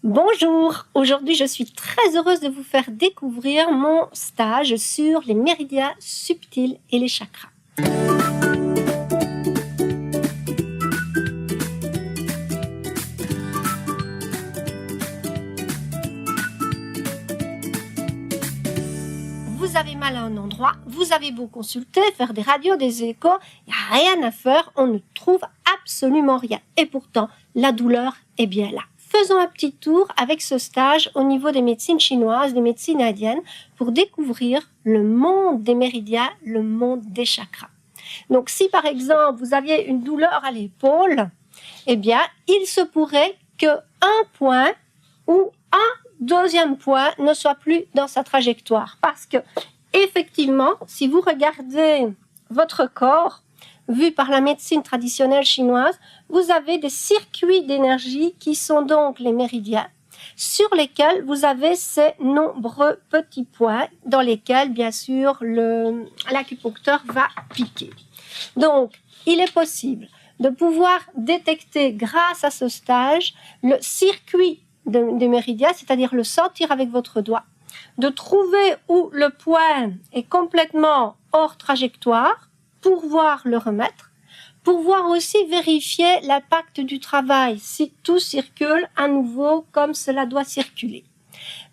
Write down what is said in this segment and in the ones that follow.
Bonjour, aujourd'hui je suis très heureuse de vous faire découvrir mon stage sur les méridiens subtils et les chakras. Vous avez mal à un endroit, vous avez beau consulter, faire des radios, des échos, il n'y a rien à faire, on ne trouve absolument rien. Et pourtant, la douleur est bien là. Faisons un petit tour avec ce stage au niveau des médecines chinoises, des médecines indiennes, pour découvrir le monde des méridiens, le monde des chakras. Donc si par exemple vous aviez une douleur à l'épaule, eh bien il se pourrait qu'un point ou un deuxième point ne soit plus dans sa trajectoire. Parce que effectivement, si vous regardez votre corps, vu par la médecine traditionnelle chinoise, vous avez des circuits d'énergie qui sont donc les méridiens, sur lesquels vous avez ces nombreux petits points dans lesquels, bien sûr, l'acupuncteur va piquer. Donc, il est possible de pouvoir détecter, grâce à ce stage, le circuit des méridiens, c'est-à-dire le sentir avec votre doigt, de trouver où le point est complètement hors trajectoire, pour pouvoir le remettre, pour pouvoir aussi vérifier l'impact du travail, si tout circule à nouveau comme cela doit circuler.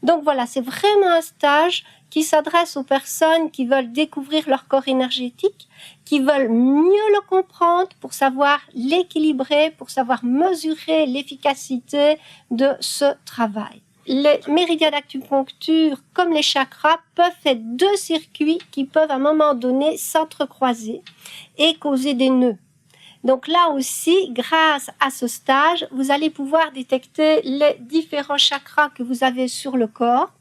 Donc voilà, c'est vraiment un stage qui s'adresse aux personnes qui veulent découvrir leur corps énergétique, qui veulent mieux le comprendre pour savoir l'équilibrer, pour savoir mesurer l'efficacité de ce travail. Les méridiens d'acupuncture, comme les chakras, peuvent faire deux circuits qui peuvent à un moment donné s'entrecroiser et causer des nœuds. Donc là aussi, grâce à ce stage, vous allez pouvoir détecter les différents chakras que vous avez sur le corps,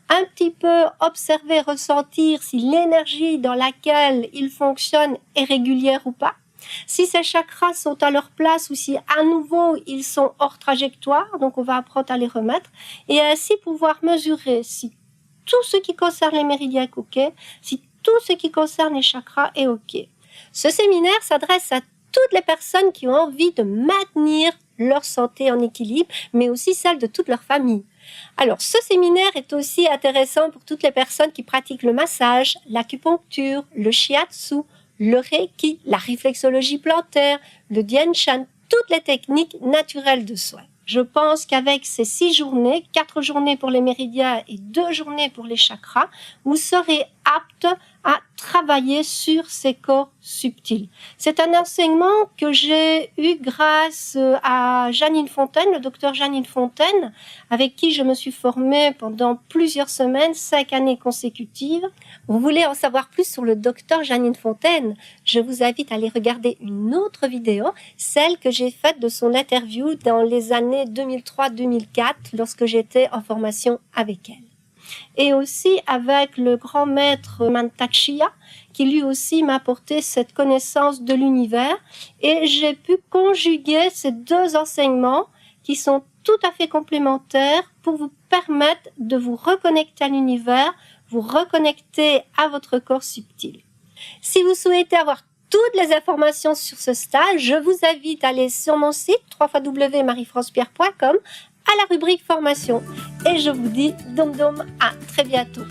un petit peu observer, ressentir si l'énergie dans laquelle il fonctionne est régulière ou pas. Si ces chakras sont à leur place ou si à nouveau ils sont hors trajectoire, donc on va apprendre à les remettre et ainsi pouvoir mesurer si tout ce qui concerne les méridiens est OK, si tout ce qui concerne les chakras est OK. Ce séminaire s'adresse à toutes les personnes qui ont envie de maintenir leur santé en équilibre, mais aussi celle de toute leur famille. Alors, ce séminaire est aussi intéressant pour toutes les personnes qui pratiquent le massage, l'acupuncture, le shiatsu, le reiki, la réflexologie plantaire, le dianshan, toutes les techniques naturelles de soins. Je pense qu'avec ces 6 journées, 4 journées pour les méridiens et 2 journées pour les chakras, vous serez apte à travailler sur ces corps subtils. C'est un enseignement que j'ai eu grâce à Janine Fontaine, le docteur Janine Fontaine, avec qui je me suis formée pendant plusieurs semaines, 5 années consécutives. Vous voulez en savoir plus sur le docteur Janine Fontaine? Je vous invite à aller regarder une autre vidéo, celle que j'ai faite de son interview dans les années 2003-2004, lorsque j'étais en formation avec elle. Et aussi avec le grand maître Mantak Chia, qui lui aussi m'a apporté cette connaissance de l'univers. Et j'ai pu conjuguer ces deux enseignements qui sont tout à fait complémentaires pour vous permettre de vous reconnecter à l'univers, vous reconnecter à votre corps subtil. Si vous souhaitez avoir toutes les informations sur ce stage, je vous invite à aller sur mon site www.mariefrancepierre.com à la rubrique formation. Et je vous dis dom dom à très bientôt.